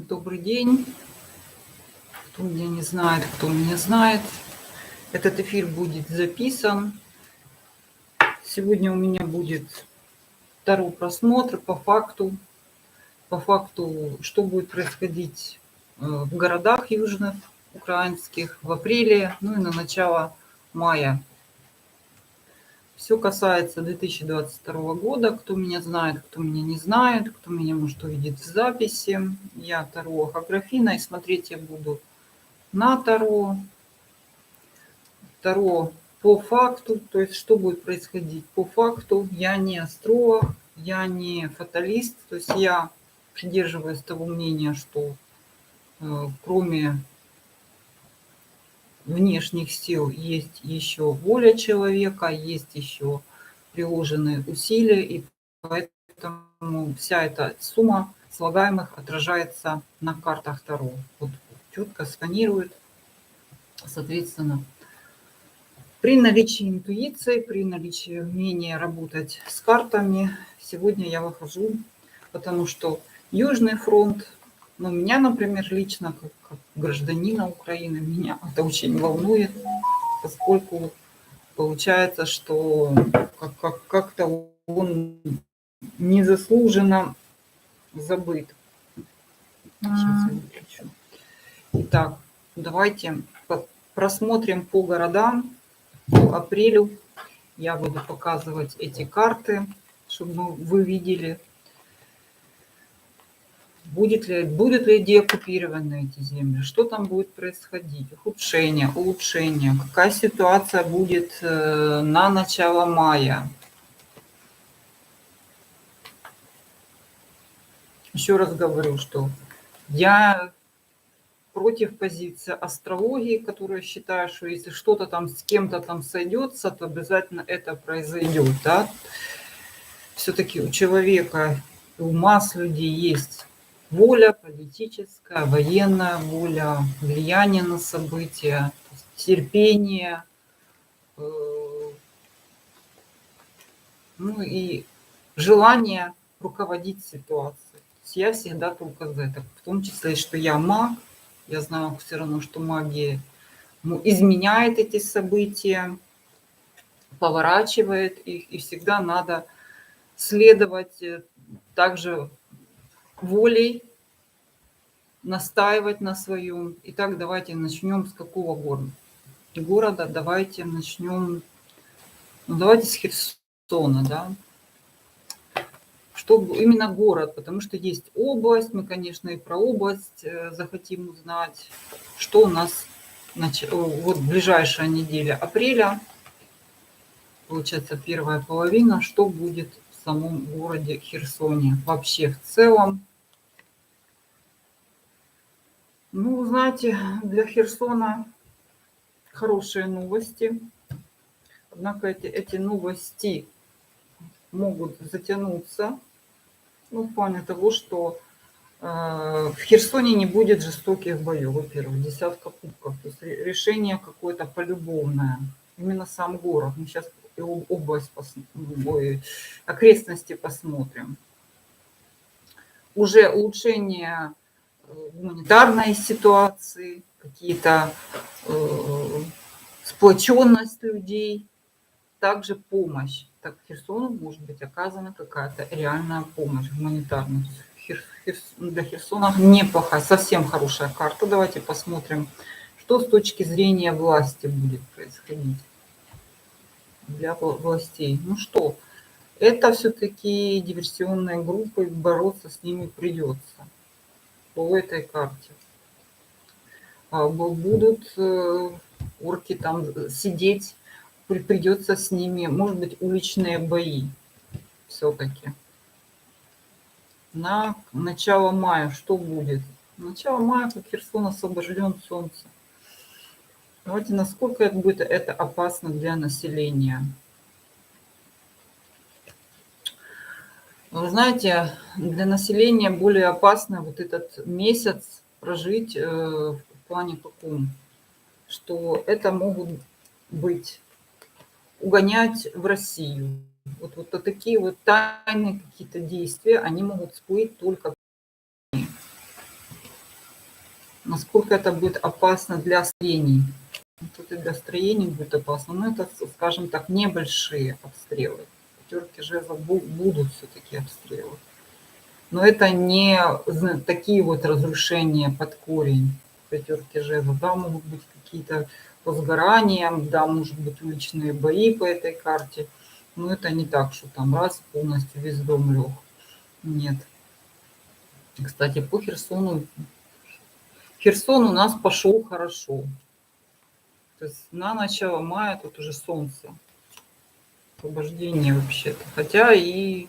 Добрый день. Кто меня не знает, кто меня знает. Этот эфир будет записан. Сегодня у меня будет второй просмотр по факту. По факту, что будет происходить в городах южных украинских в апреле, ну и на начало мая. Все касается 2022 года. Кто меня знает, кто меня не знает, кто меня может увидеть в записи. Я Таро Аграфина, и смотреть я буду на Таро. Таро по факту, то есть что будет происходить по факту. Я не астролог, я не фаталист, то есть я придерживаюсь того мнения, что кроме внешних сил есть еще воля человека, есть еще приложенные усилия, и поэтому вся эта сумма слагаемых отражается на картах Таро. Вот четко сканирует, соответственно. При наличии интуиции, при наличии умения работать с картами, сегодня я выхожу, потому что Южный фронт, ну, меня, например, лично, как гражданина Украины, меня это очень волнует, поскольку получается, что как-то он незаслуженно забыт. Сейчас я выключу. Итак, давайте просмотрим по городам. По апрелю я буду показывать эти карты, чтобы вы видели, будут ли деоккупированы эти земли, что там будет происходить, ухудшение, улучшение, какая ситуация будет на начало мая. Еще раз говорю, что я против позиции астрологии, которая считает, что если что-то там с кем-то там сойдется, то обязательно это произойдет. Да? Все-таки у человека, у масс людей есть воля политическая, военная воля, влияние на события, терпение, ну и желание руководить ситуацией. Я всегда только за это, в том числе, что я маг. Я знаю все равно, что магия изменяет эти события, поворачивает их, и всегда надо следовать также волей, настаивать на своем. Итак, давайте начнем с какого города? Давайте начнем, ну, давайте с Херсона, да. Что именно город, потому что есть область, мы, конечно, и про область захотим узнать, что у нас вот ближайшая неделя апреля, получается первая половина, что будет в самом городе Херсоне вообще в целом. Ну, знаете, для Херсона хорошие новости, однако эти новости могут затянуться, ну, в плане того, что в Херсоне не будет жестоких боев, во-первых, десятка кубков, то есть решение какое-то полюбовное, именно сам город. Мы сейчас область, окрестности посмотрим. Уже улучшение гуманитарной ситуации, какие-то сплоченность людей, также помощь. Так Херсону может быть оказана какая-то реальная помощь гуманитарная. Для Херсона неплохая, совсем хорошая карта. Давайте посмотрим, что с точки зрения власти будет происходить для властей. Ну что, это все-таки диверсионные группы, бороться с ними придется по этой карте. Будут орки там сидеть, придется с ними, может быть, уличные бои все-таки. На начало мая что будет? Начало мая, как Херсон освобожден солнце. Давайте, насколько это будет опасно для населения. Вы знаете, для населения более опасно вот этот месяц прожить в плане каком? Что это могут быть угонять в Россию. Вот такие вот тайные какие-то действия, они могут всплыть только. насколько это будет опасно для строений. Тут и для строений будет опасно, но это, скажем так, небольшие обстрелы. Пятерки жезлов будут все-таки обстрелы. Но это не такие вот разрушения под корень пятерки жезлов. Да, могут быть какие-то возгорания, да, может быть уличные бои по этой карте. Но это не так, что там раз полностью весь дом лег. Нет. Кстати, по Херсону. Херсон у нас пошел хорошо. То есть на начало мая тут уже солнце. Освобождение вообще-то. Хотя и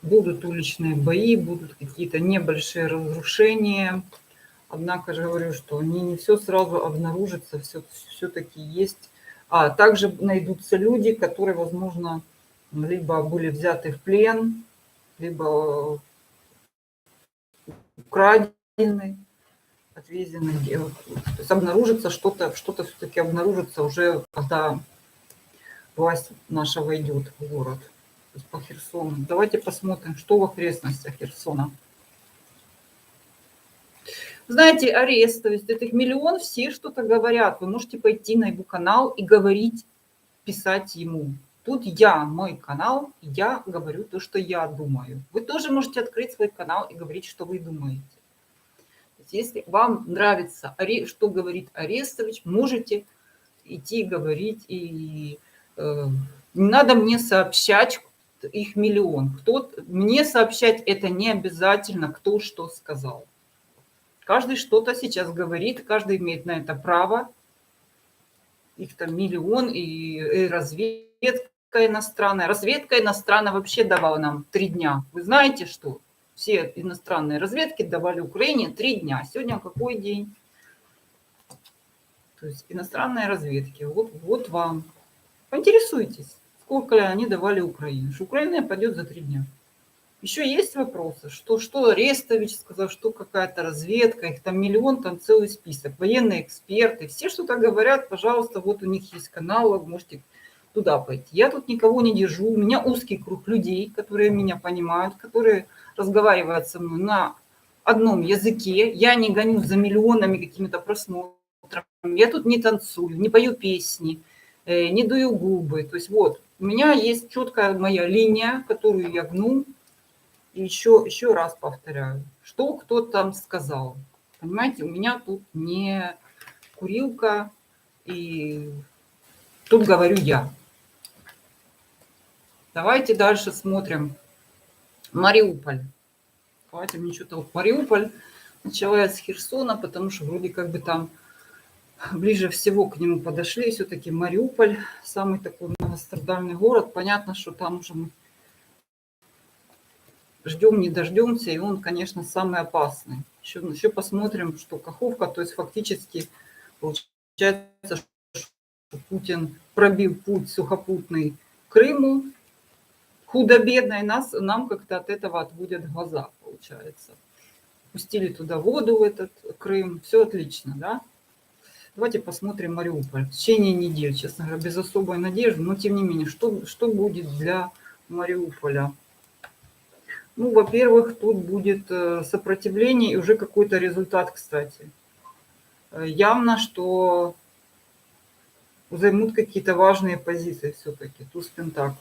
будут уличные бои, будут какие-то небольшие разрушения. Однако же говорю, что они не все сразу обнаружатся, все-таки есть. А также найдутся люди, которые, возможно, либо были взяты в плен, либо украдены, отвезены. То есть обнаружится что-то все-таки обнаружится уже, когда власть наша войдет в город. То есть по Херсону. Давайте посмотрим, что в окрестностях Херсона. Знаете, арест, то есть этих миллион, все что-то говорят. Вы можете пойти на его канал и говорить, писать ему. Тут мой канал, я говорю то, что я думаю. Вы тоже можете открыть свой канал и говорить, что вы думаете. Если вам нравится, что говорит Арестович, можете идти говорить. И не надо мне сообщать их миллион. Мне сообщать это не обязательно, кто что сказал. Каждый что-то сейчас говорит, каждый имеет на это право. Их там миллион, и разведка иностранная. Разведка иностранная вообще давала нам 3 дня. Вы знаете, что все иностранные разведки давали Украине 3 дня. Сегодня какой день? То есть иностранные разведки. Вот вам. Поинтересуйтесь, сколько они давали Украине. Что Украина пойдет за 3 дня. Еще есть вопросы, что Арестович сказал, что какая-то разведка, их там миллион, там целый список, военные эксперты, все что-то говорят, пожалуйста, вот у них есть канал, вы можете туда пойти. Я тут никого не держу, у меня узкий круг людей, которые меня понимают, которые разговаривают со мной на одном языке, я не гоню за миллионами какими-то просмотрами, я тут не танцую, не пою песни, не дую губы, то есть вот, у меня есть четкая моя линия, которую я гну. И еще раз повторяю, что кто там сказал. Понимаете, у меня тут не курилка, и тут говорю я. Давайте дальше смотрим. Мариуполь. Давайте мне что-то вот Мариуполь. Начала я с Херсона, потому что вроде как бы там ближе всего к нему подошли. Все-таки Мариуполь, самый такой многострадальный город. Понятно, что там уже мы ждем, не дождемся, и он, конечно, самый опасный. Еще посмотрим, что Каховка, то есть фактически получается, что Путин пробил путь сухопутный к Крыму, худо-бедно, и нам как-то от этого отводят глаза, получается. Пустили туда воду в этот Крым, все отлично, да? Давайте посмотрим Мариуполь. В течение недели, честно говоря, без особой надежды, но тем не менее, что будет для Мариуполя? Ну, во-первых, тут будет сопротивление и уже какой-то результат, кстати. Явно, что займут какие-то важные позиции все-таки. Туз пентаклей.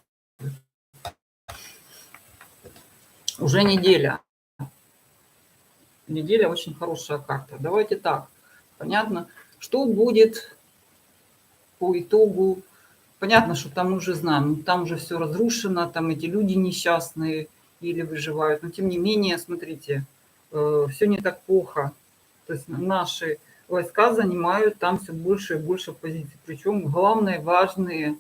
Уже неделя. Неделя очень хорошая карта. Давайте так. Понятно, что будет по итогу. Понятно, что там уже знаем, там уже все разрушено, там эти люди несчастные или выживают. Но тем не менее, смотрите, все не так плохо. То есть наши войска занимают там все больше и больше позиций. Причем главные, важные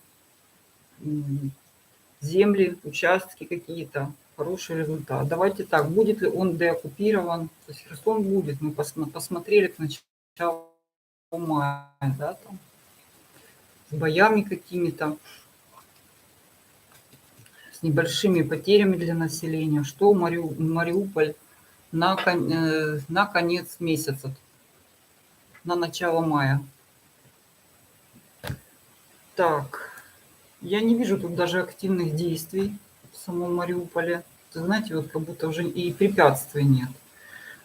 земли, участки какие-то, хороший результат. Давайте так, будет ли он деоккупирован? То есть Херсон будет. Мы посмотрели к началу мая, да, там, с боями какими-то, с небольшими потерями для населения. Что Мариуполь на конец месяца, на начало мая. Так, я не вижу тут даже активных действий в самом Мариуполе. Знаете, вот как будто уже и препятствий нет.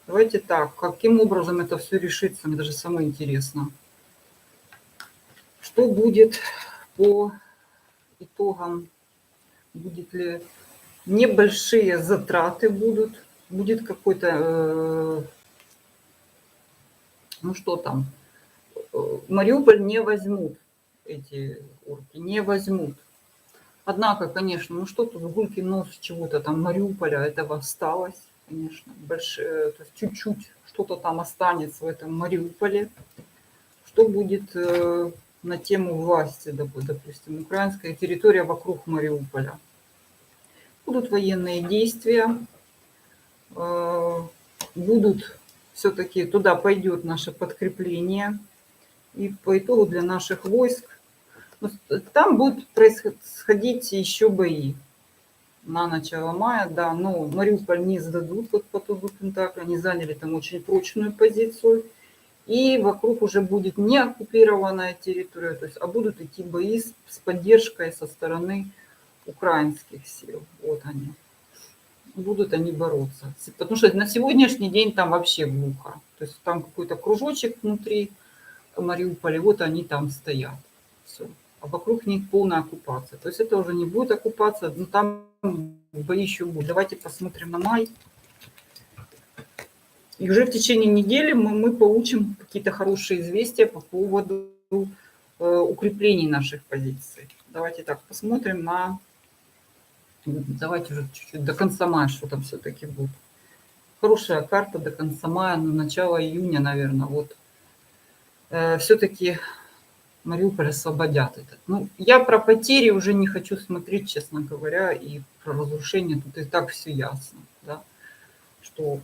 Давайте так, каким образом это все решится, мне даже самое интересно. Что будет по итогам? Будет ли небольшие затраты будут? Будет какой-то, ну что там, Мариуполь не возьмут, эти орки, не возьмут. Однако, конечно, ну что тут гулький нос чего-то там Мариуполя этого осталось, конечно, большое, то есть чуть-чуть что-то там останется в этом Мариуполе. Что будет на тему власти, допустим, украинская территория вокруг Мариуполя? Будут военные действия, будут все-таки туда пойдет наше подкрепление, и по итогу для наших войск там будут происходить еще бои на начало мая, да, но Мариуполь не сдадут, вот по ту Пентакля, они заняли там очень прочную позицию, и вокруг уже будет не оккупированная территория, то есть, а будут идти бои с поддержкой со стороны украинских сил, вот они. Будут они бороться. Потому что на сегодняшний день там вообще глухо. То есть там какой-то кружочек внутри Мариуполя, вот они там стоят. Все. А вокруг них полная оккупация. То есть это уже не будет оккупация, но там бои еще будут. Давайте посмотрим на май. И уже в течение недели мы получим какие-то хорошие известия по поводу укреплений наших позиций. Давайте так посмотрим на... Давайте уже чуть-чуть до конца мая, что там все-таки будет. Хорошая карта до конца мая, на начало июня, наверное. Вот все-таки Мариуполь освободят этот. Ну, я про потери уже не хочу смотреть, честно говоря, и про разрушение. Тут и так все ясно, да, что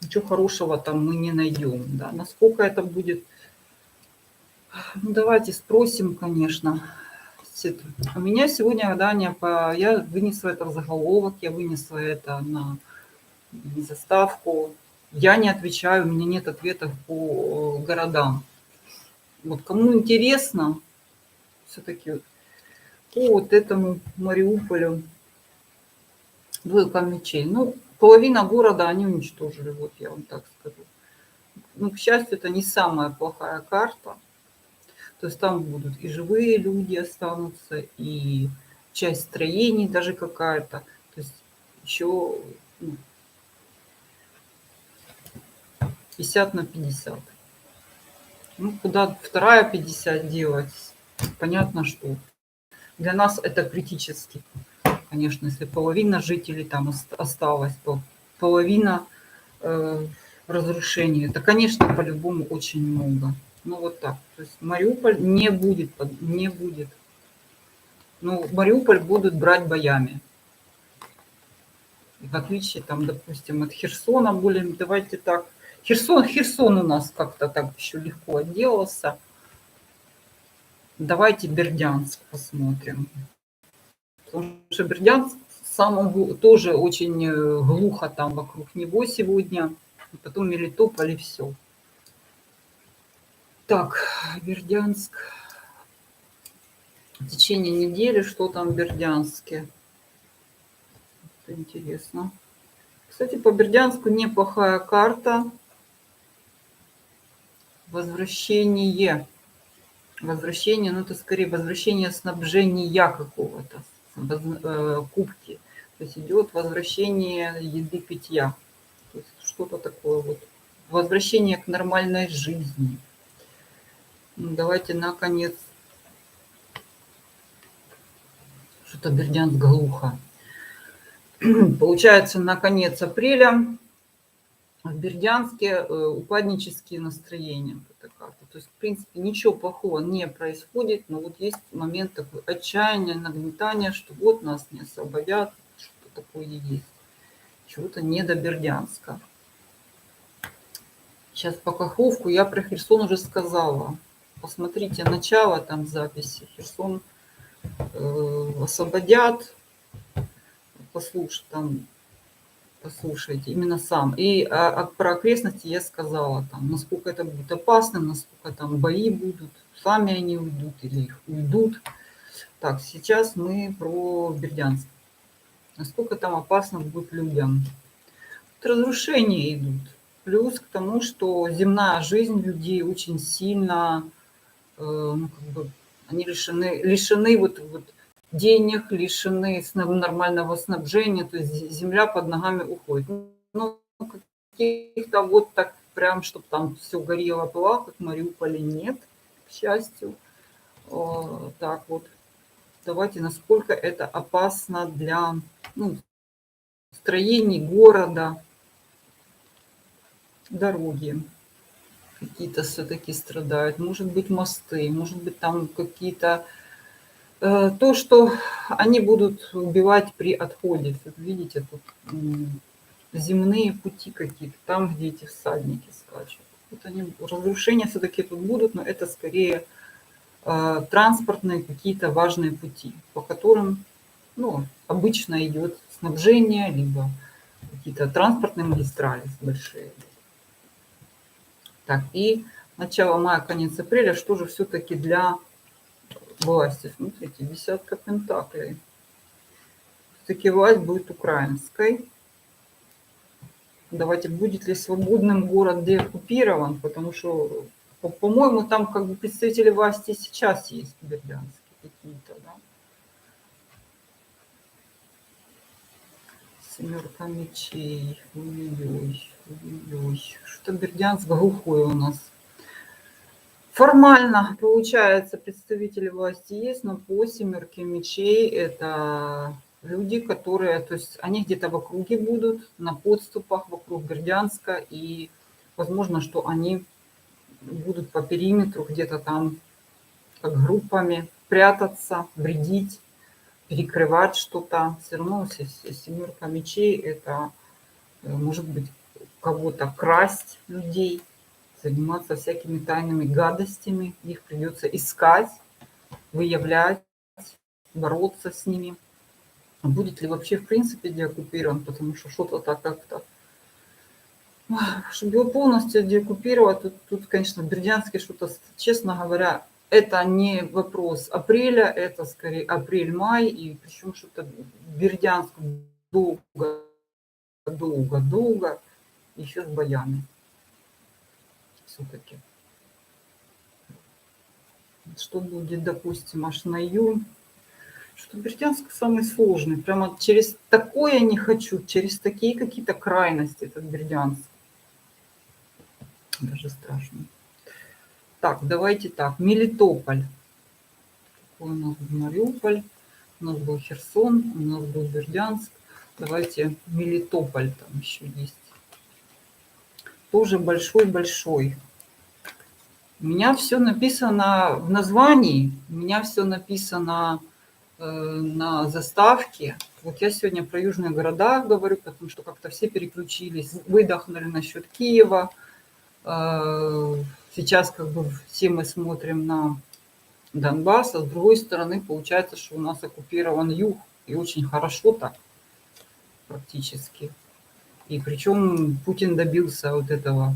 ничего хорошего там мы не найдем. Да. Насколько это будет? Ну, давайте спросим, конечно. У меня сегодня гадание я вынесла это в заголовок, я вынесла это на заставку. Я не отвечаю, у меня нет ответов по городам. Вот кому интересно, все-таки по вот этому Мариуполю, двойка мечей. Ну, половина города они уничтожили, вот я вам так скажу. Ну, к счастью, это не самая плохая карта. То есть там будут и живые люди останутся, и часть строений даже какая-то. То есть еще 50 на 50. Ну, куда вторая 50 делать? Понятно, что для нас это критически. Конечно, если половина жителей там осталась, то половина разрушений. Это, конечно, по-любому очень много. Ну, вот так. То есть Мариуполь не будет, не будет. Ну, Мариуполь будут брать боями. В отличие, там, допустим, от Херсона более, давайте так. Херсон у нас как-то так еще легко отделался. Давайте Бердянск посмотрим. Потому что Бердянск сам тоже очень глухо там вокруг него сегодня. И потом Мелитополь и все. Так, Бердянск. В течение недели, что там в Бердянске? Это интересно. Кстати, по Бердянску неплохая карта. Возвращение. Возвращение, ну это скорее возвращение снабжения какого-то. Кубки. То есть идет возвращение еды, питья. То есть что-то такое вот. Возвращение к нормальной жизни. Ну, давайте, наконец. Что-то Бердянск глухо. Получается, на конец апреля в Бердянске упаднические настроения. То есть, в принципе, ничего плохого не происходит, но вот есть момент такой отчаяния, нагнетания, что вот нас не освободят, что такое есть. Чего-то не до Бердянска. Сейчас по Каховку я про Херсон уже сказала. Посмотрите начало там записи. Херсон освободят. Послушайте, именно сам. И про окрестности я сказала, там, насколько это будет опасно, насколько там бои будут, сами они уйдут или их уйдут. Так, сейчас мы про Бердянск. Насколько там опасно будет людям. Тут разрушения идут. Плюс к тому, что земная жизнь людей очень сильно, ну, как бы, они лишены вот денег, лишены нормального снабжения, то есть земля под ногами уходит. Ну, каких-то вот так прям, чтобы там все горело, пылало, как в Мариуполе, нет, к счастью. Так вот, давайте, насколько это опасно для, ну, строений города, дороги какие-то все-таки страдают, может быть, мосты, может быть, там какие-то, то, что они будут убивать при отходе. Вот видите, тут земные пути какие-то, там, где эти всадники скачут. Вот они, разрушения все-таки тут будут, но это скорее транспортные какие-то важные пути, по которым, ну, обычно идет снабжение, либо какие-то транспортные магистрали большие. Так, и начало мая, конец апреля, что же все-таки для власти? Смотрите, десятка пентаклей. Все-таки власть будет украинской. Давайте, будет ли свободным город деоккупирован, потому что, по-моему, там как бы представители власти сейчас есть бердянские какие-то, да? Семерка мечей. Ой-ой-ой, ой-ой. Что Бердянск глухой у нас. Формально, получается, представители власти есть, но по семерке мечей это люди, которые, то есть они где-то в округе будут, на подступах вокруг Бердянска, и возможно, что они будут по периметру где-то там как группами прятаться, вредить, перекрывать что-то. Все равно семерка мечей это может быть кого-то красть людей, заниматься всякими тайными гадостями. Их придется искать, выявлять, бороться с ними. Будет ли вообще в принципе деоккупирован, потому что что-то так как-то... Чтобы его полностью деоккупировать, тут, конечно, Бердянске что-то, честно говоря, это не вопрос апреля, это скорее апрель-май, и причем что-то Бердянск долго, долго, долго, еще с боями все-таки. Что будет, допустим, аж на июнь. Что Бердянск самый сложный. Прямо через такое не хочу, через такие какие-то крайности этот Бердянск. Даже страшно. Так, давайте так. Мелитополь. Какой у нас был Мариуполь? У нас был Херсон, у нас был Бердянск. Давайте Мелитополь там еще есть. Тоже большой-большой. У меня все написано в названии, у меня все написано на заставке. Вот я сегодня про южные города говорю, потому что как-то все переключились, выдохнули насчет Киева. Сейчас как бы все мы смотрим на Донбасс, а с другой стороны получается, что у нас оккупирован юг, и очень хорошо так практически. И причем Путин добился вот этого.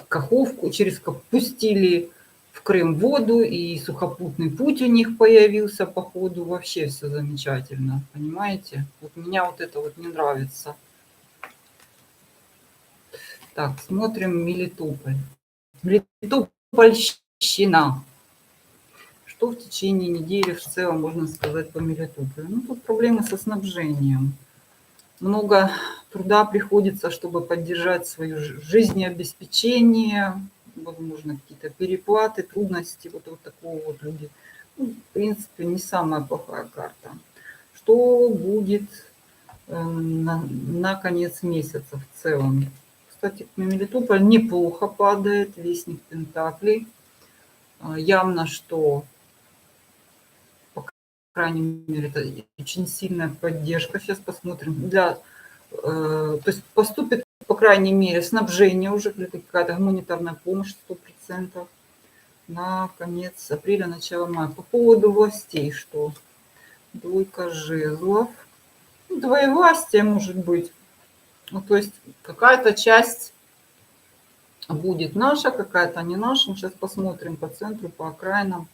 Каховку через пустили в Крым воду, и сухопутный путь у них появился по ходу. Вообще все замечательно, понимаете? Вот меня вот это вот не нравится. Так, смотрим Мелитополь. Мелитопольщина. Что в течение недели в целом можно сказать по Мелитополю? Ну, тут проблемы со снабжением. Много труда приходится, чтобы поддержать свое жизнеобеспечение, возможно, какие-то переплаты, трудности, вот такого вот люди. Ну, в принципе, не самая плохая карта. Что будет на конец месяца в целом? Кстати, Мелитополь неплохо падает, Вестник Пентаклей. Явно, что, по крайней мере, это очень сильная поддержка. Сейчас посмотрим. То есть поступит, по крайней мере, снабжение уже, какая-то гуманитарная помощь 100% на конец апреля, начало мая. По поводу властей, что? Двойка жезлов. Ну, двоевластие может быть. Ну, то есть какая-то часть будет наша, какая-то не наша. Сейчас посмотрим по центру, по окраинам.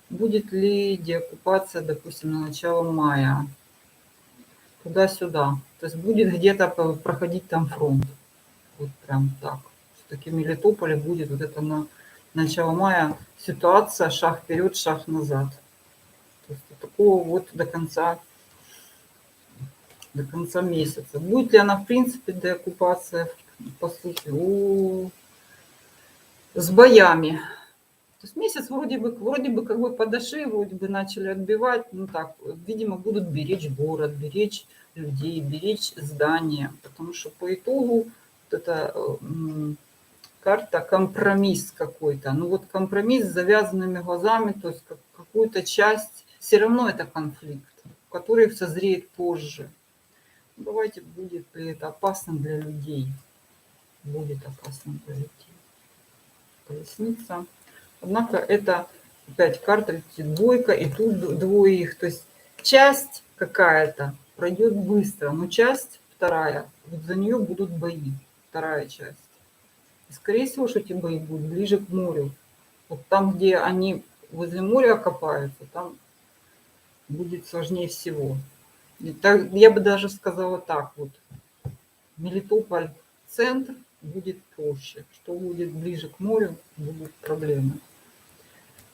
Будет ли деоккупация, допустим, на начало мая? Туда-сюда. То есть будет где-то проходить там фронт. вот прям так. Все-таки в Мелитополе будет вот это на начало мая ситуация шаг вперед, шаг назад. То есть такого вот до конца месяца. Будет ли она, в принципе, деоккупация, по сути, с боями. То есть месяц вроде бы как бы подошли, вроде бы начали отбивать. Ну так, видимо, будут беречь город, беречь людей, беречь здания. Потому что по итогу вот эта карта компромисс какой-то. Ну вот компромисс с завязанными глазами, то есть какую-то часть, все равно это конфликт, который созреет позже. Давайте, будет ли это опасно для людей. Будет опасно для людей. Колесница. Однако это опять карта летит двойка, и тут двое их. То есть часть какая-то пройдет быстро, но часть вторая, вот за нее будут бои. Вторая часть. И скорее всего, что эти бои будут ближе к морю. Вот там, где они возле моря окопаются, там будет сложнее всего. Я бы даже сказала так вот. Мелитополь центр будет проще. Что будет ближе к морю, будут проблемы.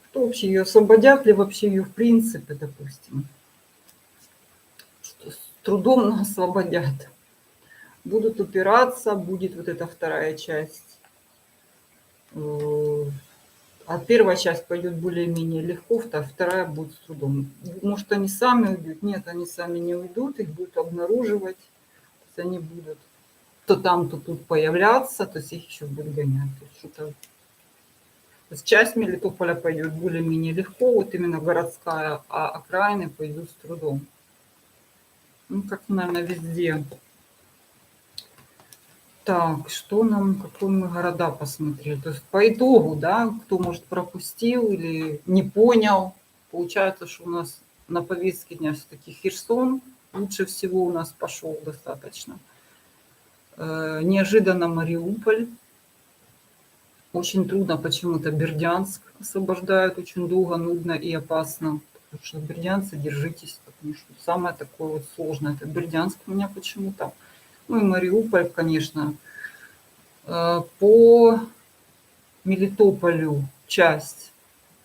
Что вообще ее освободят ли вообще ее в принципе, допустим? Что с трудом но освободят. Будут упираться, будет вот эта вторая часть. А первая часть пойдет более-менее легко, вторая будет с трудом. Может, они сами уйдут? Нет, они сами не уйдут, их будут обнаруживать. То есть они будут то там, то тут появляться, то есть их еще будут гонять. То есть часть Мелитополя пойдет более-менее легко, вот именно городская, а окраины пойдут с трудом. Ну, как, наверное, везде. Так, что нам, какие мы города посмотрели? То есть по итогу, да, кто, может, пропустил или не понял, получается, что у нас на повестке дня все-таки Херсон лучше всего у нас пошел достаточно. Неожиданно Мариуполь. Очень трудно почему-то Бердянск освобождают, очень долго, нудно и опасно. Потому что бердянцы, держитесь, потому что самое такое вот сложное, это Бердянск у меня почему-то. Ну и Мариуполь, конечно. По Мелитополю часть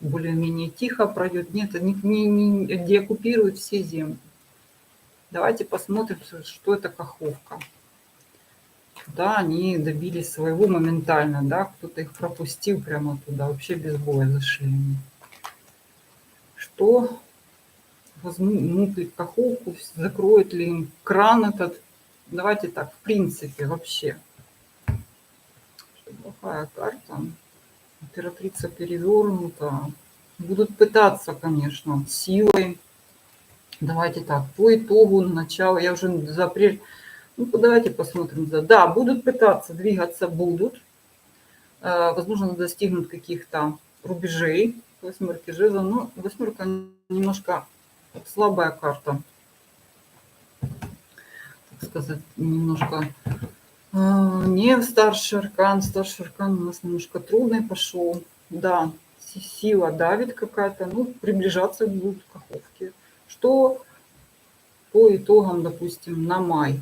более-менее тихо пройдет. Нет, они не деоккупируют все земли. Давайте посмотрим, что это Каховка. Да, они добились своего моментально, да, кто-то их пропустил прямо туда, вообще без боя зашли. Что возьмут ли Каховку, закроет ли им кран этот? Давайте так, в принципе, вообще. Плохая карта. Императрица перевернута. Будут пытаться, конечно, силой. Давайте так, по итогу начала, я уже за апрель, ну давайте посмотрим. Да, будут пытаться, двигаться будут. Возможно, достигнут каких-то рубежей. Восьмерки жезлов. Ну, восьмерка немножко слабая карта. Так сказать, немножко не старший аркан. Старший аркан у нас немножко трудный пошел. Да, сила давит какая-то. Ну, приближаться будут к Каховке. Что по итогам, допустим, на май?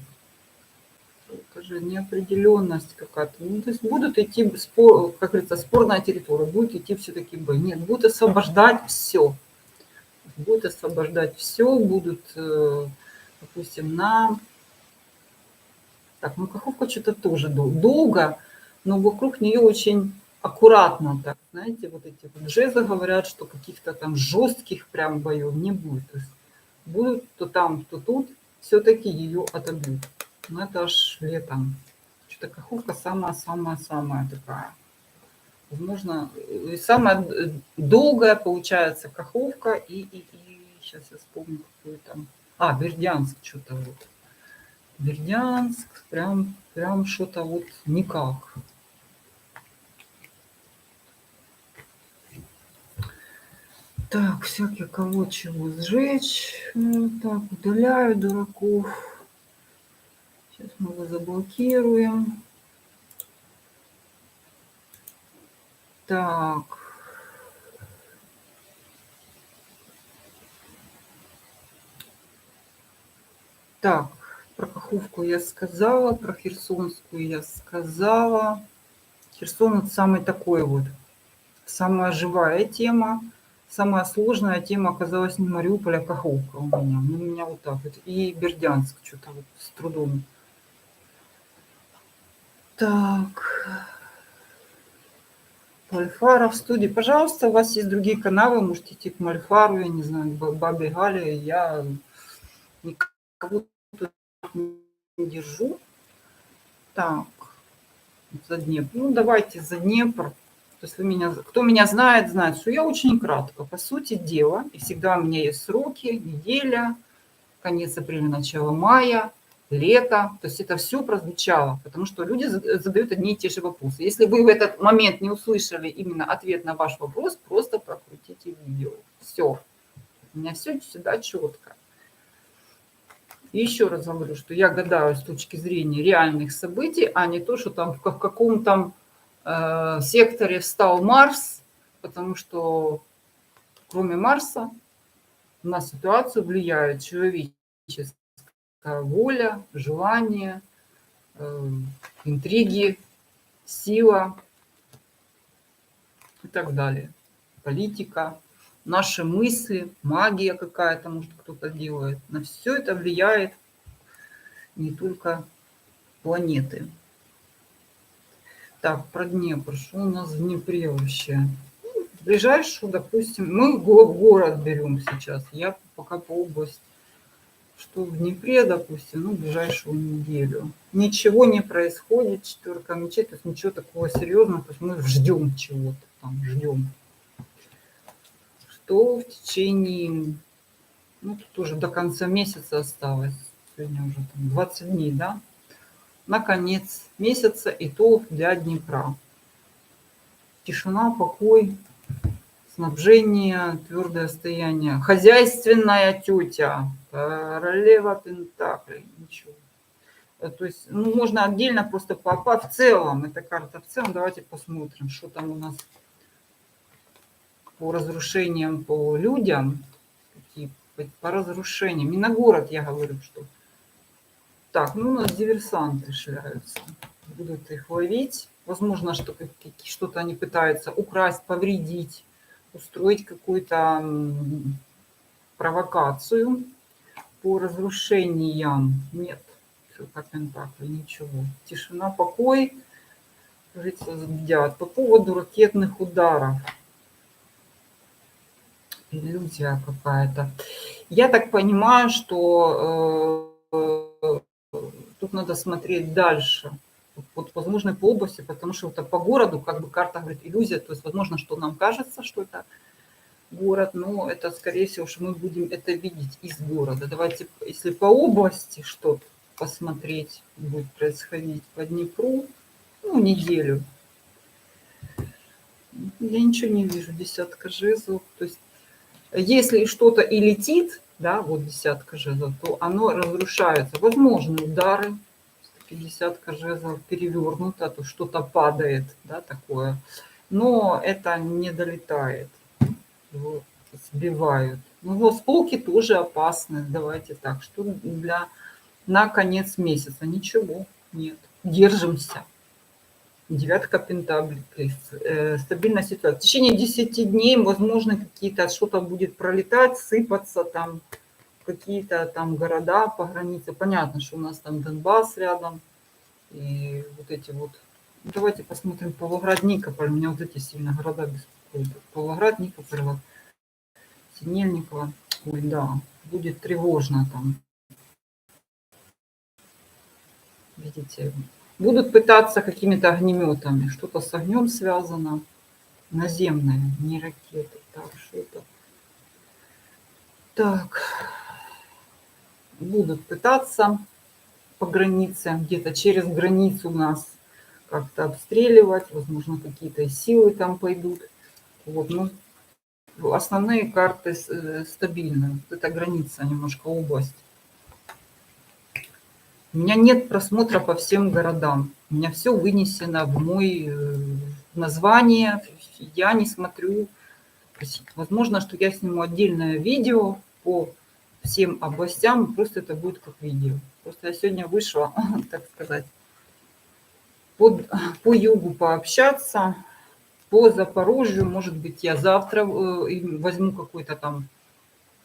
Это же неопределенность какая-то. Ну, то есть будут идти, спор, как говорится, спорная территория, будет идти все-таки бой. Нет, будут освобождать все. Будут освобождать все, будут, допустим, на... Так, ну Каховка что-то тоже долго, но вокруг нее очень аккуратно так, знаете, вот эти вот жезлы говорят, что каких-то там жестких прям боев не будет. То есть будут то там, то тут, все-таки ее отобьют. Но это аж летом. Что-то Каховка самая-самая-самая такая. Возможно, самая долгая получается Каховка и сейчас я вспомню, какой там. Бердянск что-то вот. Бердянск, прям что-то вот никак. Так, всякие кого чего сжечь. Так, удаляю дураков. Сейчас мы его заблокируем. Так. Так, Про Каховку я сказала, про Херсонскую я сказала. Херсон это самый такой вот, самая живая тема. Самая сложная тема оказалась не Мариуполь, а Каховка у меня. Ну, у меня вот так вот. И Бердянск что-то вот с трудом. Так. Мальфара в студии. Пожалуйста, у вас есть другие каналы, можете идти к Мальфару, я не знаю, к Бабе Гале. Я никого тут не держу. Так, за Днепр. Ну, давайте за Днепр. То есть вы меня, кто меня знает, знает, что я очень кратко, по сути дела, и всегда у меня есть сроки, неделя, конец апреля, начало мая, лето. То есть это все прозвучало, потому что люди задают одни и те же вопросы. Если вы в этот момент не услышали именно ответ на ваш вопрос, просто прокрутите видео. Все. У меня все всегда четко. И еще раз говорю, что я гадаю с точки зрения реальных событий, а не то, что там в каком-то секторе встал Марс, потому что кроме Марса на ситуацию влияет человеческая воля, желание, интриги, сила и так далее. Политика, наши мысли, магия какая-то, может, кто-то делает. На все это влияет не только планеты. Так, про Днепр. Что у нас в Днепре вообще? Ближайшую, допустим, мы город берем сейчас. Я пока по области. Что в Днепре, допустим, ну, ближайшую неделю. Ничего не происходит, четверка мечей, то есть ничего такого серьезного, то есть мы ждем чего-то там, ждем. Что в течение, ну, тут уже до конца месяца осталось, сегодня уже там 20 дней, да, на конец месяца итог для Днепра. Тишина, покой, снабжение, твердое стояние. Хозяйственная тетя, королева пентаклей, ничего. То есть, ну, можно отдельно просто в целом, эта карта в целом, давайте посмотрим, что там у нас по разрушениям, по людям, какие по разрушениям. Не на город я говорю, что. Так, ну у нас диверсанты шляются. Будут их ловить. Возможно, что что-то они пытаются украсть, повредить, устроить какую-то провокацию по разрушениям. Нет, как пентакли, ничего. Тишина, покой. Житься бдят. По поводу ракетных ударов. Иллюзия какая-то. Я так понимаю, что тут надо смотреть дальше. Вот, возможно, по области, потому что это по городу, как бы карта говорит, иллюзия. То есть, возможно, что нам кажется, что это город, но это, скорее всего, что мы будем это видеть из города. Давайте, если по области что посмотреть будет происходить по Днепру, ну, неделю. Я ничего не вижу. Десятка жезлов. То есть, если что-то и летит, да, вот десятка жезлов, то оно разрушается. Возможны удары. Десятка жезлов перевернуто, то что-то падает, да, такое. Но это не долетает. Его сбивают. Ну, вот сполки тоже опасны. Давайте так, что для на конец месяца ничего нет. Держимся. Девятка пентаклей. Стабильная ситуация. В течение 10 дней, возможно, какие-то что-то будет пролетать, сыпаться там, какие-то там города по границе. Понятно, что у нас там Донбасс рядом. И вот эти вот. Давайте посмотрим Павлоград, Никополь. Меня вот эти сильно города беспокоят. Павлоград, Никополь, Синельникова. Ой, да, будет тревожно там. Видите, будут пытаться какими-то огнеметами. Что-то с огнем связано. Наземное, не ракеты. Так, что это? Так. Будут пытаться по границе, где-то через границу нас как-то обстреливать. Возможно, какие-то силы там пойдут. Вот, ну, основные карты стабильны. Вот эта граница немножко, область. У меня нет просмотра по всем городам. У меня все вынесено в мой название. Я не смотрю. Возможно, что я сниму отдельное видео по всем областям. Просто это будет как видео. Просто я сегодня вышла, так сказать, по югу пообщаться, по Запорожью. Может быть, я завтра возьму какой-то там...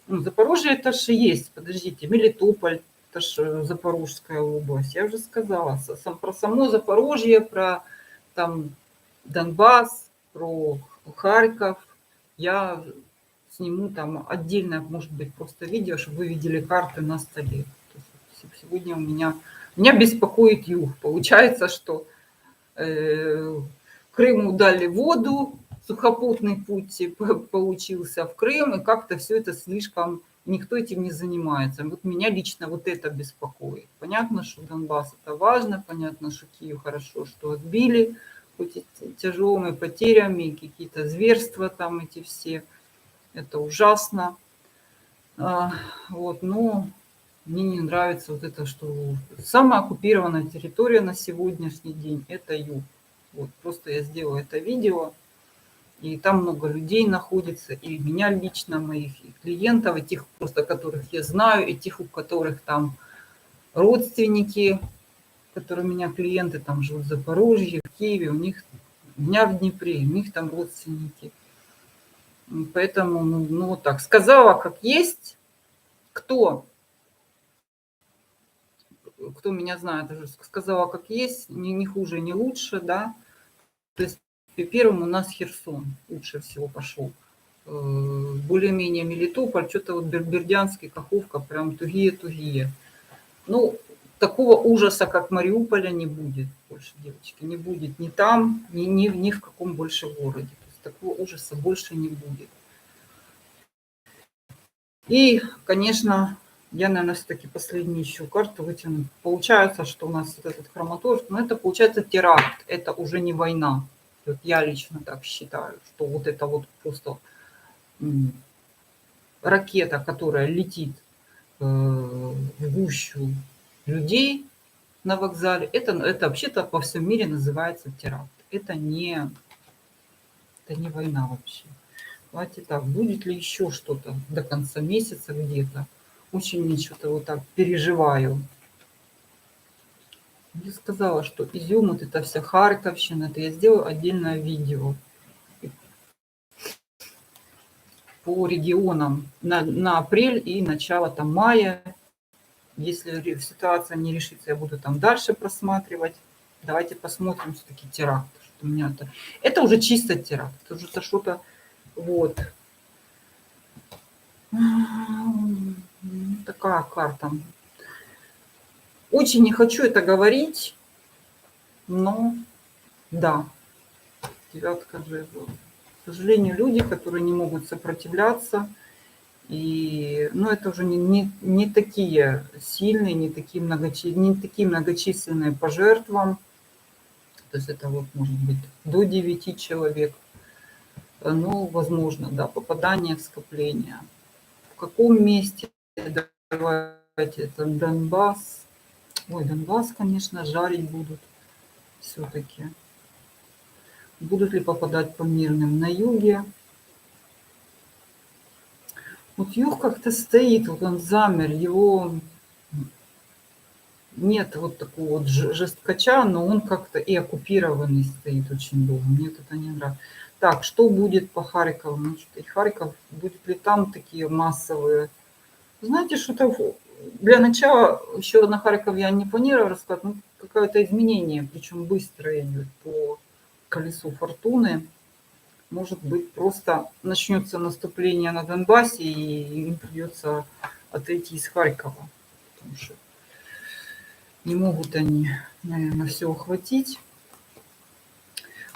Ну, Запорожье это же есть, подождите, Мелитополь, это же Запорожская область. Я уже сказала про само Запорожье, про там Донбасс, про Харьков. Я сниму там отдельное, может быть, просто видео, чтобы вы видели карты на столе. То есть сегодня меня беспокоит юг. Получается, что Крыму дали воду, сухопутный путь получился в Крым, и как-то все это слишком, никто этим не занимается. Вот меня лично вот это беспокоит. Понятно, что Донбасс это важно, понятно, что Киев хорошо, что отбили, хоть и тяжелыми потерями, какие-то зверства там эти все, это ужасно. Вот, но мне не нравится вот это, что самая оккупированная территория на сегодняшний день это юг. Вот, просто я сделала это видео, и там много людей находится, и меня лично, моих и клиентов, и тех просто, которых я знаю, и тех, у которых там родственники, которые у меня клиенты там живут в Запорожье, в Киеве, у меня в Днепре, у них там родственники. Поэтому, ну вот так, сказала как есть. Кто меня знает, уже сказала как есть, не хуже, не лучше, да. То есть первым у нас Херсон лучше всего пошел. Более-менее Мелитополь, что-то вот Бердянский, Каховка, прям тугие-тугие. Ну, такого ужаса, как Мариуполя, не будет больше, девочки. Не будет ни там, ни в каком больше городе. То есть такого ужаса больше не будет. И, конечно, я, наверное, все-таки последнюю еще карту вытяну. Получается, что у нас вот этот Краматорск, но это получается теракт, это уже не война. Вот я лично так считаю, что вот это вот просто ракета, которая летит в гущу людей на вокзале, это вообще-то по всему мире называется теракт. Это не война вообще. Давайте так, будет ли еще что-то до конца месяца где-то? Очень мне что-то вот так переживаю. Я сказала, что Изюм, вот это вся Харьковщина, это я сделаю отдельное видео по регионам на апрель и начало там мая. Если ситуация не решится, я буду там дальше просматривать. Давайте посмотрим все-таки теракт. Что у меня это уже чисто теракт. Это уже что-то вот. Такая карта. Очень не хочу это говорить, но да, девятка жезлов. К сожалению, люди, которые не могут сопротивляться, и, ну, это уже не такие сильные, не такие многочисленные по жертвам. То есть это вот может быть до 9 человек. Ну, возможно, да, попадание в скопление. В каком месте? Давайте, это Донбасс. Ой, Донбасс, конечно, жарить будут все-таки. Будут ли попадать по мирным на юге? Вот юг как-то стоит, вот он замер, его нет вот такого вот жесткача, но он как-то и оккупированный стоит очень долго. Мне это не нравится. Так, что будет по Харькову? Ну, что, Харьков, будет ли там такие массовые? Знаете, что-то для начала еще на Харьков я не планирую рассказать, но какое-то изменение, причем быстро идет по колесу фортуны. Может быть, просто начнется наступление на Донбассе, и им придется отойти из Харькова, потому что не могут они, наверное, все охватить.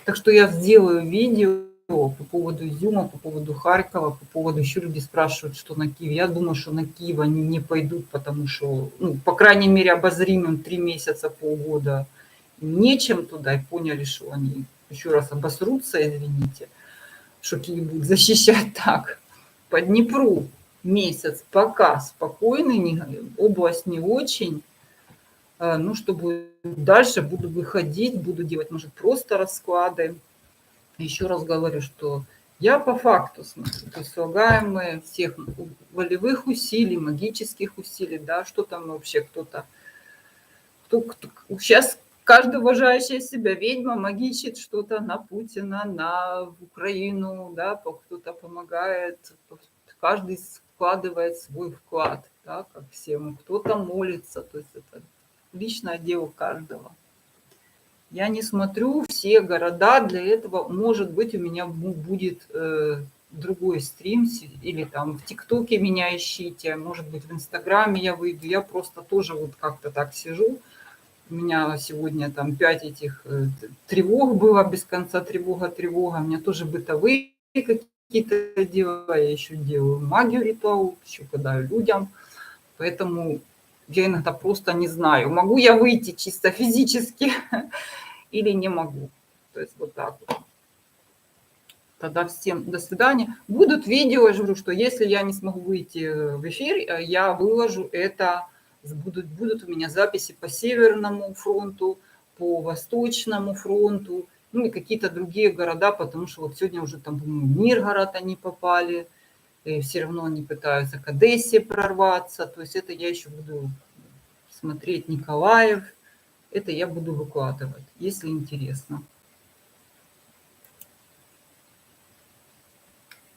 Так что я сделаю видео по поводу Изюма, по поводу Харькова, по поводу... Еще люди спрашивают, что на Киев. Я думаю, что на Киев они не пойдут, потому что, ну, по крайней мере, обозримым 3 месяца, полгода нечем туда, и поняли, что они еще раз обосрутся, извините, что Киев будет защищать так. По Днепру месяц пока спокойный, область не очень. Ну, чтобы дальше буду выходить, буду делать, может, просто расклады. Еще раз говорю, что я по факту смотрю, то есть слагаемые всех волевых усилий, магических усилий, да, что там вообще кто-то Сейчас каждая уважающая себя ведьма магичит что-то на Путина, на Украину, да, кто-то помогает, каждый складывает свой вклад, да, как всем, кто-то молится, то есть это личное дело каждого. Я не смотрю все города, для этого, может быть, у меня будет другой стрим, или там в ТикТоке меня ищите, может быть, в Инстаграме я выйду. Я просто тоже вот как-то так сижу. У меня сегодня там 5 этих тревог было, без конца тревога. У меня тоже бытовые какие-то дела, я еще делаю магию, ритуал, еще кидаю людям. Поэтому я иногда просто не знаю, могу я выйти чисто физически или не могу. То есть вот так вот. Тогда всем до свидания. Будут видео, я же говорю, что если я не смогу выйти в эфир, я выложу это. Будут у меня записи по Северному фронту, по Восточному фронту, ну и какие-то другие города, потому что вот сегодня уже там, по-моему, в Миргород они попали, и все равно они пытаются к Одессе прорваться. То есть это я еще буду смотреть Николаев, это я буду выкладывать, если интересно.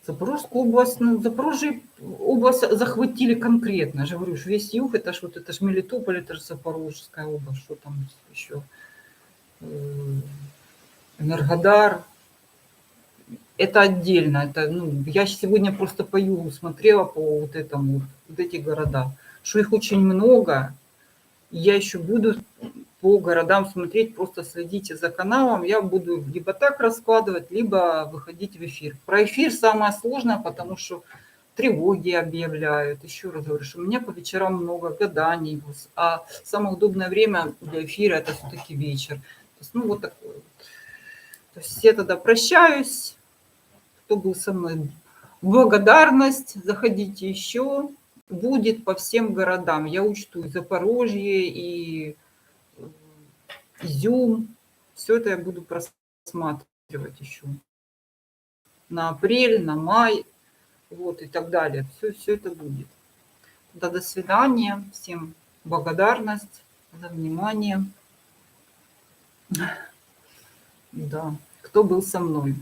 Запорожскую область, ну, Запорожье область захватили конкретно. Я же говорю, что весь юг, это ж Мелитополь, это же Запорожская область, что там еще? Энергодар. Это отдельно. Это, ну, я сегодня просто по югу смотрела по вот этому, вот эти города, что их очень много. И я еще буду по городам смотреть, просто следите за каналом. Я буду либо так раскладывать, либо выходить в эфир. Про эфир самое сложное, потому что тревоги объявляют. Еще раз говорю, что у меня по вечерам много гаданий, а самое удобное время для эфира это все-таки вечер. То есть, ну, вот такое вот. То есть я тогда прощаюсь. Кто был со мной? Благодарность. Заходите еще. Будет по всем городам. Я учту и Запорожье, и Изюм. Все это я буду просматривать еще. На апрель, на май, вот и так далее. Все это будет. До свидания. Всем благодарность за внимание. Да, кто был со мной.